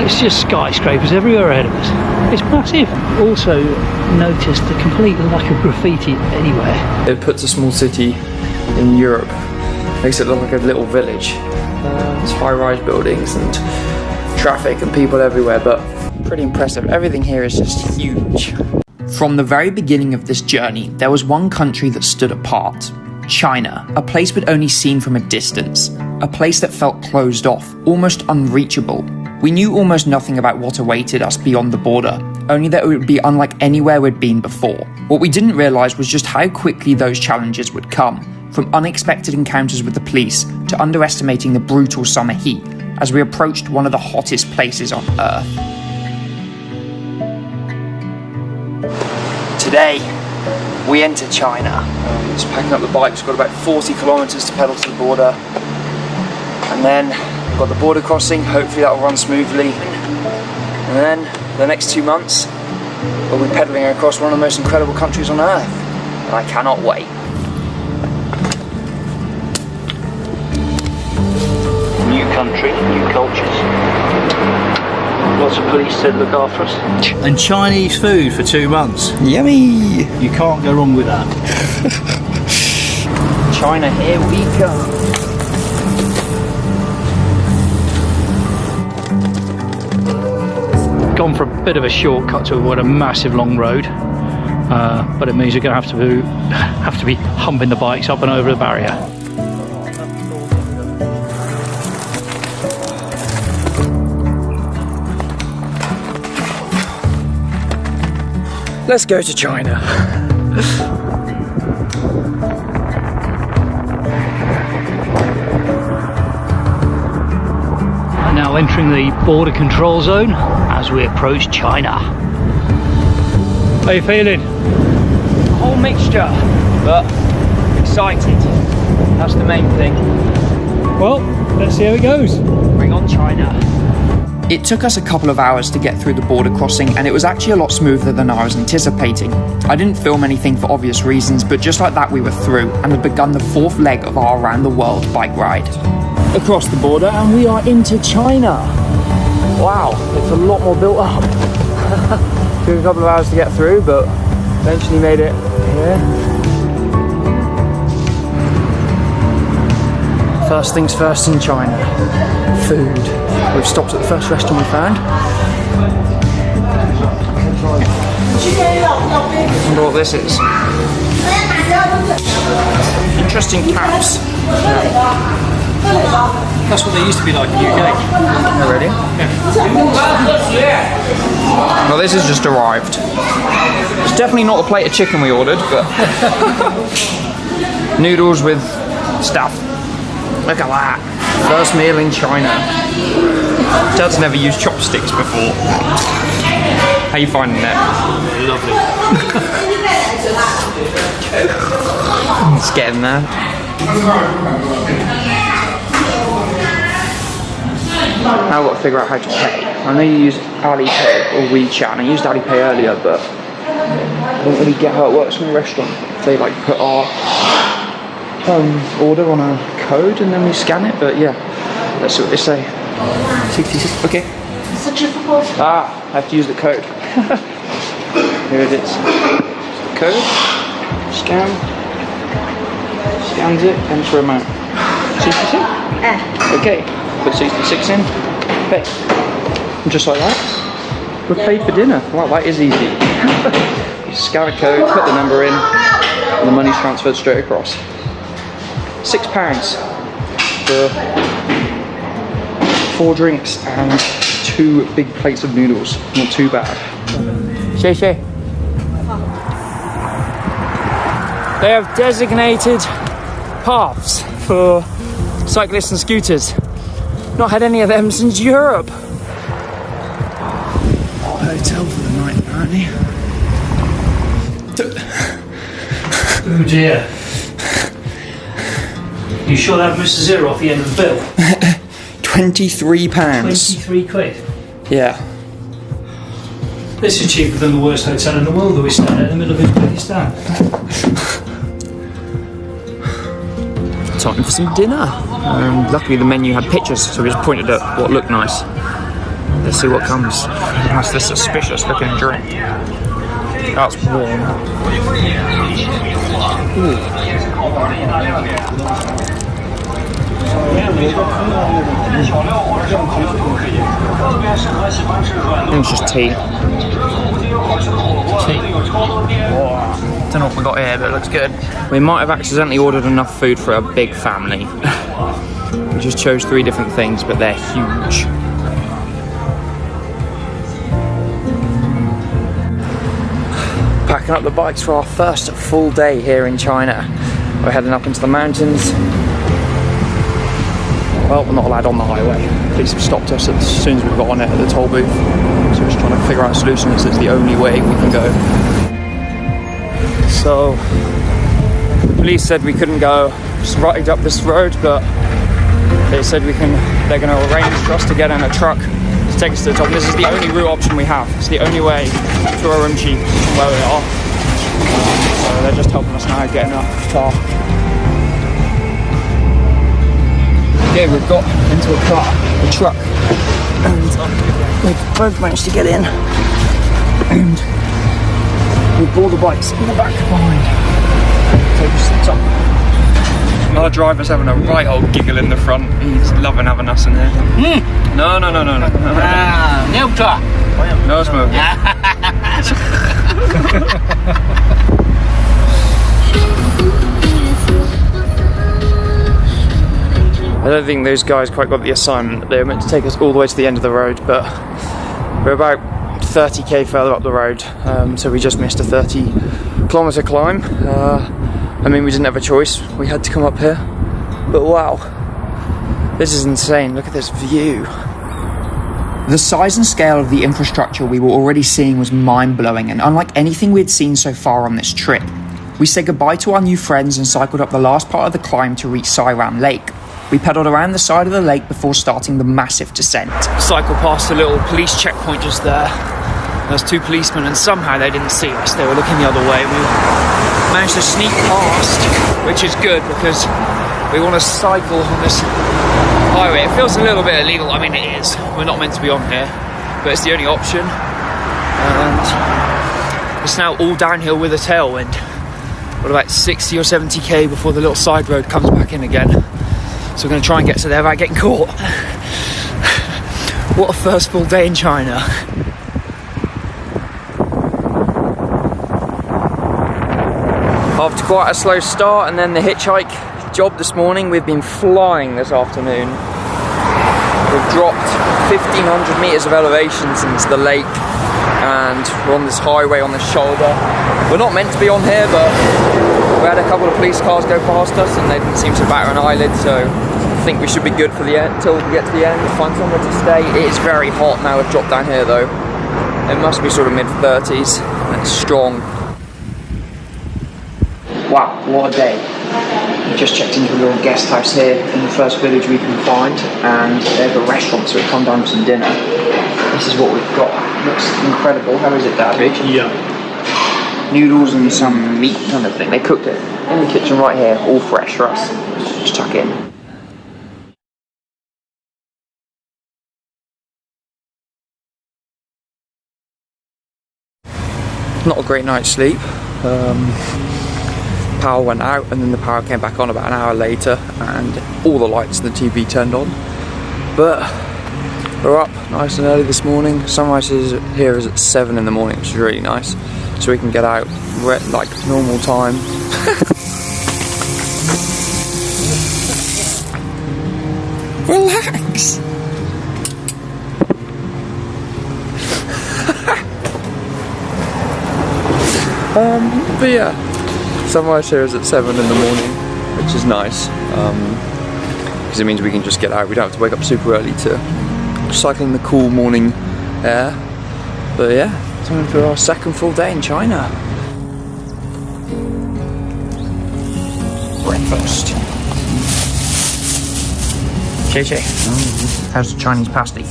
It's just skyscrapers everywhere ahead of us. It's massive. Also noticed the complete lack of graffiti anywhere. It puts a small city in Europe, makes it look like a little village. There's high-rise buildings and traffic and people everywhere, but pretty impressive. Everything here is just huge. From the very beginning of this journey, there was one country that stood apart. China, a place we'd only seen from a distance, a place that felt closed off, almost unreachable. We knew almost nothing about what awaited us beyond the border, only that it would be unlike anywhere we'd been before. What we didn't realise was just how quickly those challenges would come, from unexpected encounters with the police to underestimating the brutal summer heat as we approached one of the hottest places on Earth. Today, we enter China. Just packing up the bikes, we've got about 40 kilometres to pedal to the border. And then we've got the border crossing, hopefully that will run smoothly. And then the next 2 months, we'll be pedalling across one of the most incredible countries on Earth. And I cannot wait. New country, new cultures. Lots of police to look after us. And Chinese food for 2 months. Yummy! You can't go wrong with that. China, here we go. Gone for a bit of a shortcut to avoid a massive long road, but it means you're going to have to be humping the bikes up and over the barrier. Let's go to China. Now entering the border control zone as we approach China. How are you feeling? A whole mixture, but excited. That's the main thing. Well, let's see how it goes. Bring on China. It took us a couple of hours to get through the border crossing, and it was actually a lot smoother than I was anticipating. I didn't film anything for obvious reasons, but just like that we were through and had begun the 4th leg of our around the world bike ride. Across the border and we are into China. Wow, it's a lot more built up. Took a couple of hours to get through, but eventually made it here. First things first in China, food. We've stopped at the first restaurant we found. I wonder what this is. Interesting caps. That's what they used to be like in the UK. Oh, really? Yeah. Well, this has just arrived. It's definitely not the plate of chicken we ordered, but noodles with stuff. Look at that. First meal in China. Dad's never used chopsticks before. How you finding that? Lovely. It's getting there. Now I've got to figure out how to pay. I know you use Alipay or WeChat, and I used Alipay earlier, but I don't really get how it works in a restaurant. They like put our order on a code and then we scan it, but yeah, let's see what they say. 66, okay. I have to use the code. Here it is. Code, scan, scans it, enter amount. 66? Okay, put 66 in, pay. And just like that, we're paid for dinner. Wow, that is easy. Scan a code, put the number in, and the money's transferred straight across. £6 for 4 drinks and 2 big plates of noodles. Not too bad. Xie. They have designated paths for cyclists and scooters. Not had any of them since Europe. Hotel for the night, apparently. Oh dear. You sure that Mr. Zero off the end of the bill? £23. 23 quid. Yeah. This is cheaper than the worst hotel in the world that we stayed at in the middle of Uzbekistan. Time for some dinner. Luckily the menu had pictures, so we just pointed at what looked nice. Let's see what comes. That's the suspicious looking drink. That's warm. Ooh. It's just tea. Don't know what we got here, but it looks good. We might have accidentally ordered enough food for a big family. We just chose 3 different things, but they're huge. Packing up the bikes for our first full day here in China. We're heading up into the mountains. Well, we're not allowed on the highway. Police have stopped us as soon as we've got on it at the toll booth. So we're just trying to figure out a solution as it's the only way we can go. So, the police said we couldn't go right up this road, but they said they're going to arrange for us to get in a truck to take us to the top. And this is the only route option we have. It's the only way to Urumqi from where we are. So they're just helping us now get in a car. Yeah, we've got into a truck, and we've both managed to get in, and we brought the bikes in the back behind. Take us to the top. Our driver's having a right old giggle in the front. He's loving having us in there. No. No smoking. I don't think those guys quite got the assignment. They were meant to take us all the way to the end of the road, but we're about 30k further up the road, so we just missed a 30-kilometre climb. I mean, we didn't have a choice. We had to come up here. But wow, this is insane. Look at this view. The size and scale of the infrastructure we were already seeing was mind-blowing and unlike anything we had seen so far on this trip. We said goodbye to our new friends and cycled up the last part of the climb to reach Sairam Lake. We pedalled around the side of the lake before starting the massive descent. Cycled past a little police checkpoint just there. There's 2 policemen and somehow they didn't see us. They were looking the other way. We managed to sneak past, which is good because we want to cycle on this highway. It feels a little bit illegal. I mean, it is. We're not meant to be on here, but it's the only option. And it's now all downhill with a tailwind. What, about 60 or 70k before the little side road comes back in again. So we're going to try and get to there without getting caught. What a first full day in China. After quite a slow start and then the hitchhike job this morning, we've been flying this afternoon. We've dropped 1,500 metres of elevation since the lake, and we're on this highway on the shoulder. We're not meant to be on here, but we had a couple of police cars go past us and they didn't seem to batter an eyelid, so I think we should be good for the end, till we get to the end, find somewhere to stay. It is very hot now. We've dropped down here though. It must be sort of mid-30s and it's strong. Wow, what a day. We just checked into a little guest house here in the first village we can find, and they have a restaurant, so we've come down to dinner. This is what we've got. Looks incredible. How is it, Dad? Yeah. Noodles and some meat kind of thing. They cooked it in the kitchen right here, all fresh for us. Just tuck in. Not a great night's sleep. Power went out and then the power came back on about an hour later and all the lights and the TV turned on. But we're up nice and early this morning. Sunrise here is at 7 in the morning, which is really nice. So we can get out like normal time. Relax! But yeah, sunrise here is at 7 in the morning, which is nice, because it means we can just get out. We don't have to wake up super early to cycle in the cool morning air. But yeah, time for our second full day in China. Breakfast. Che. How's the Chinese pasty?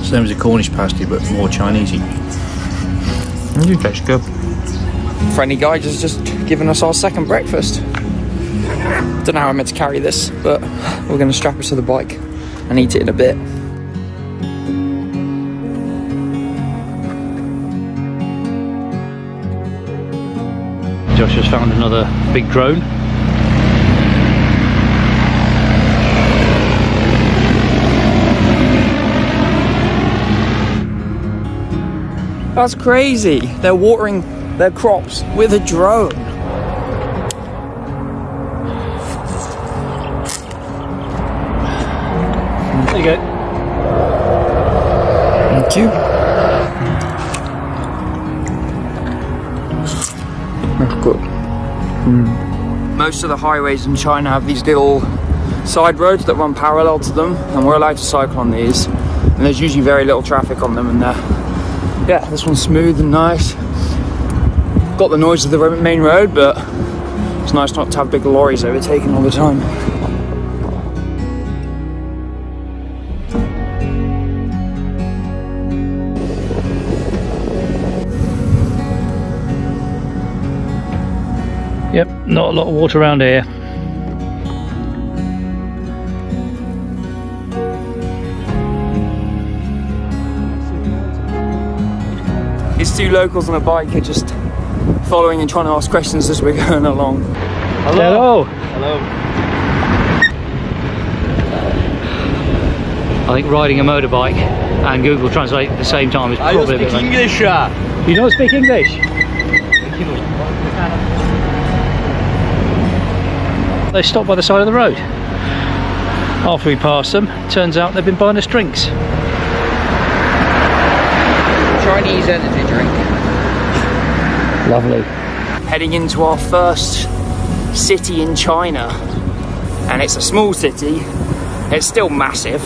Same as a Cornish pasty, but more Chinesey. It tastes good. Friendly guy just giving us our second breakfast. Don't know how I'm meant to carry this, but we're going to strap it to the bike and eat it in a bit. Josh has found another big drone. That's crazy. They're watering their crops with a drone. There you go. Thank you. Oh, good. Most of the highways in China have these little side roads that run parallel to them, and we're allowed to cycle on these. And there's usually very little traffic on them, and yeah, this one's smooth and nice. Got the noise of the main road, but it's nice not to have big lorries overtaking all the time. Yep, not a lot of water around here. These two locals on a bike are just following and trying to ask questions as we're going along. Hello. Hello. I think riding a motorbike and Google Translate at the same time is probably a bit like... English? You don't speak English? They stopped by the side of the road. After we passed them, turns out they've been buying us drinks. Chinese energy drink. Lovely. Heading into our first city in China. And it's a small city. It's still massive.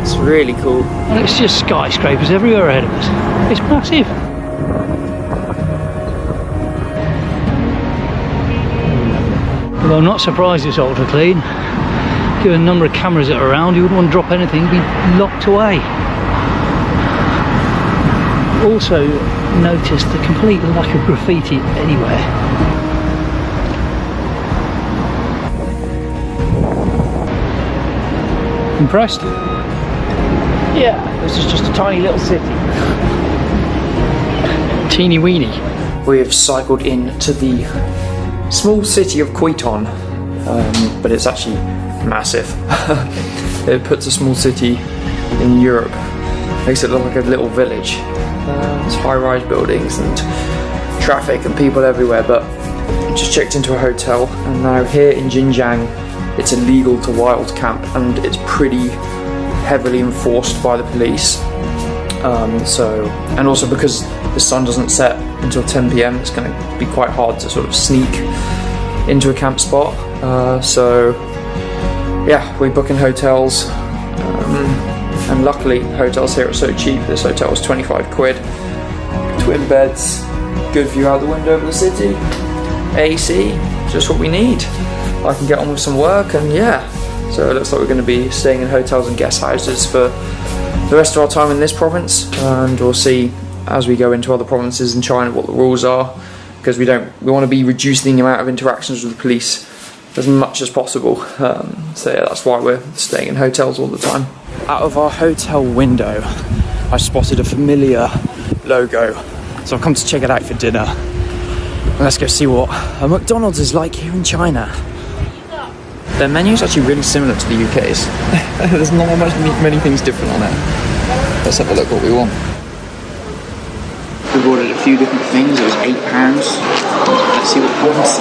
It's really cool. And it's just skyscrapers everywhere ahead of us. It's massive. Although I'm not surprised it's ultra clean. Given the number of cameras that are around, you wouldn't want to drop anything, you'd be locked away. Also noticed the complete lack of graffiti anywhere. Impressed? Yeah, this is just a tiny little city. Teeny weeny. We have cycled into the small city of Kuiton, but it's actually massive. It puts a small city in Europe, makes it look like a little village. There's high-rise buildings and traffic and people everywhere, but I just checked into a hotel, and now here in Xinjiang it's illegal to wild camp, and it's pretty heavily enforced by the police. And also because the sun doesn't set until 10 PM, it's going to be quite hard to sort of sneak into a camp spot. So yeah, we're booking hotels, and luckily hotels here are so cheap. This hotel was 25 quid, twin beds, good view out the window of the city, AC, just what we need. I can get on with some work, and yeah, so it looks like we're going to be staying in hotels and guest houses for the rest of our time in this province, and we'll see as we go into other provinces in China what the rules are, because we want to be reducing the amount of interactions with the police as much as possible. So yeah, that's why we're staying in hotels all the time. Out of our hotel window, I spotted a familiar logo, so I've come to check it out for dinner. And let's go see what a McDonald's is like here in China. Their menu is actually really similar to the UK's. There's not many things different on it. Let's have a look what we want. We've ordered a few different things. It was £8. Let's see what comes.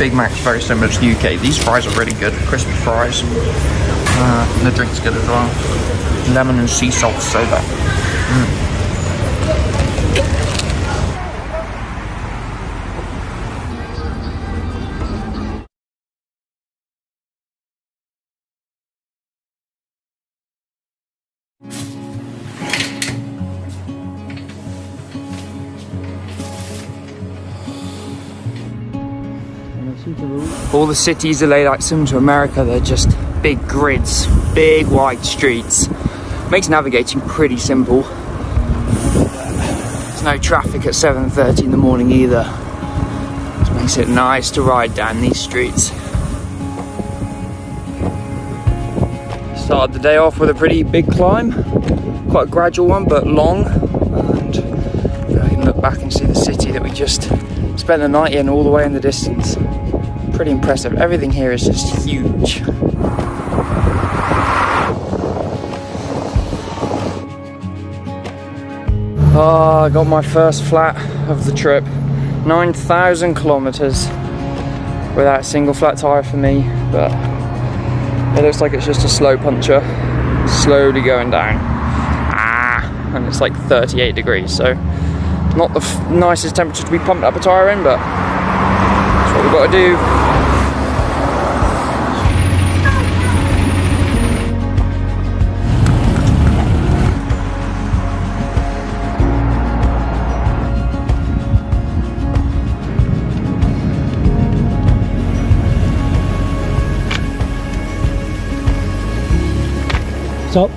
Big Mac's very similar to the UK. These fries are really good, crispy fries. And the drink's good as well. Lemon and sea salt soda. All the cities are laid out similar to America. They're just big grids, big wide streets. Makes navigating pretty simple. There's no traffic at 7:30 in the morning either. Which makes it nice to ride down these streets. Started the day off with a pretty big climb. Quite a gradual one, but long. And you can look back and see the city that we just spent the night in all the way in the distance. Pretty impressive. Everything here is just huge. Oh, I got my first flat of the trip. 9,000 kilometers without a single flat tire for me, but it looks like it's just a slow puncture, slowly going down. And it's like 38 degrees, so not the nicest temperature to be pumped up a tire in, but that's what we've got to do. Stop.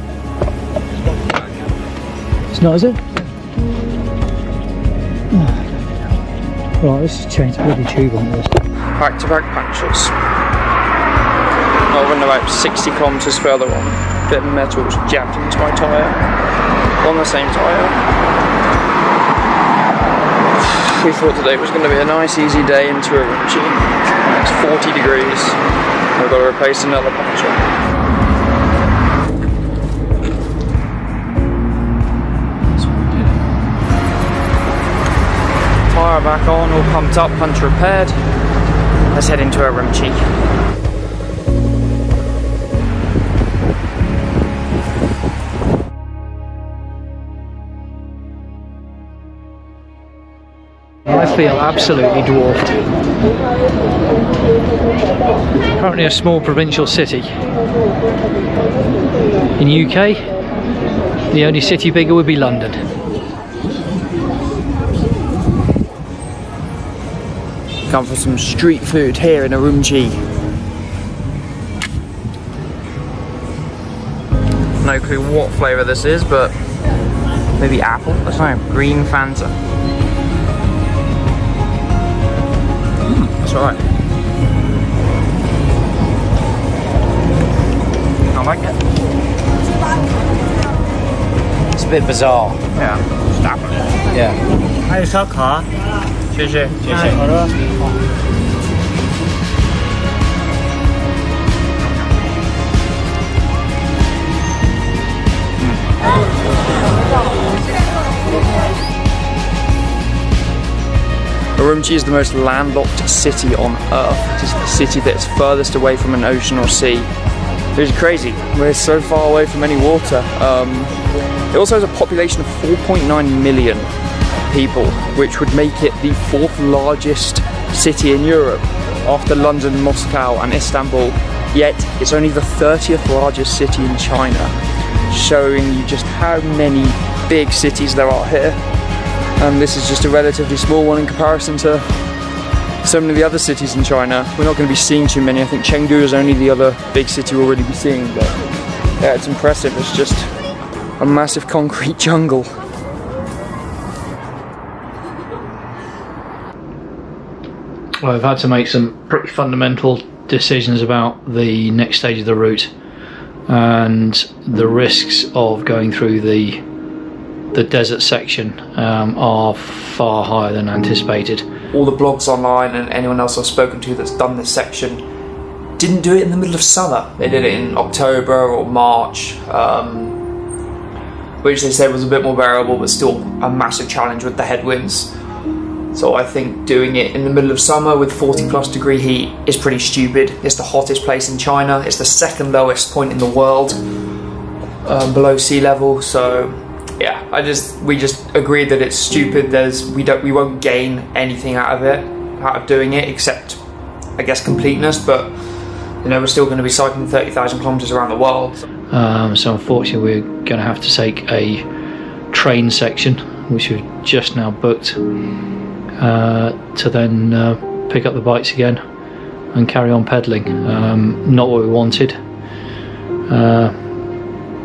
It's not, is it? Right, let's just change the bloody tube on this. Back-to-back punctures. I'll run about 60 kilometres further on. A bit of metal was jabbed into my tyre. On the same tyre. We thought today was going to be a nice easy day into Urumqi. It's 40 degrees. We've got to replace another puncture. Tyre back on, all pumped up, puncture repaired. Let's head into Urumqi. I feel absolutely dwarfed. Currently a small provincial city. In UK, the only city bigger would be London. Come for some street food here in Urumqi. No clue what flavour this is, but maybe apple? I don't know, green Fanta. That's alright. I like it. It's a bit bizarre. Yeah, just apple. Yeah. 还有烧烤，谢谢，谢谢。好的。 Urumqi is the most landlocked city on earth. It is the city that is furthest away from an ocean or sea. It is crazy. We're so far away from any water. It also has a population of 4.9 million people, which would make it the 4th largest city in Europe after London, Moscow and Istanbul. Yet it's only the 30th largest city in China, showing you just how many big cities there are here. And this is just a relatively small one in comparison to so many of the other cities in China. We're not going to be seeing too many. I think Chengdu is only the other big city we'll really be seeing, but yeah, it's impressive. It's just a massive concrete jungle. Well, I've had to make some pretty fundamental decisions about the next stage of the route and the risks of going through the desert section are far higher than anticipated. All the blogs online and anyone else I've spoken to that's done this section didn't do it in the middle of summer. They did it in October or March, which they said was a bit more bearable, but still a massive challenge with the headwinds. So I think doing it in the middle of summer with 40+ degree heat is pretty stupid. It's the hottest place in China. It's the second lowest point in the world, below sea level. So yeah, we just agreed that it's stupid. We won't gain anything out of doing it, except I guess completeness. But you know, we're still going to be cycling 30,000 kilometers around the world. So unfortunately, we're going to have to take a train section, which we've just now booked, to then pick up the bikes again and carry on pedalling. Not what we wanted,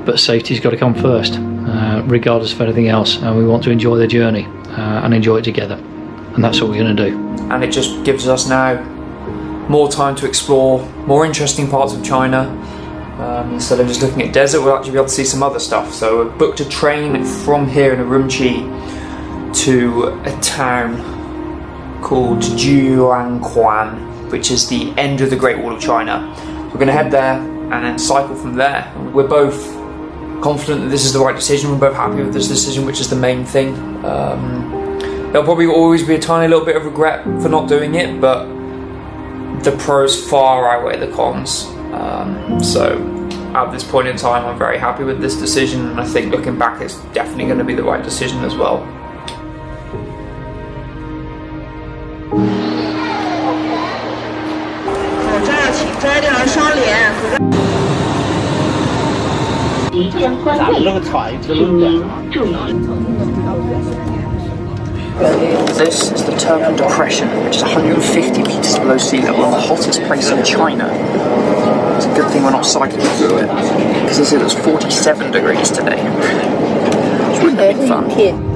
but safety's got to come first, regardless of anything else, and we want to enjoy the journey and enjoy it together, and that's what we're going to do. And it just gives us now more time to explore more interesting parts of China. Instead of just looking at desert, we'll actually be able to see some other stuff. So we've booked a train from here in Urumqi to a town called Jiuanquan, which is the end of the Great Wall of China. We're going to head there and then cycle from there. We're both confident that this is the right decision. We're both happy with this decision, which is the main thing. There'll probably always be a tiny little bit of regret for not doing it, but the pros far outweigh the cons. So at this point in time, I'm very happy with this decision, and I think looking back, it's definitely going to be the right decision as well. This is the Turban Depression, which is 150 meters below sea level and the hottest place in China. It's a good thing we're not cycling through it, because they said it was 47 degrees today. It's really big fun. Thank you.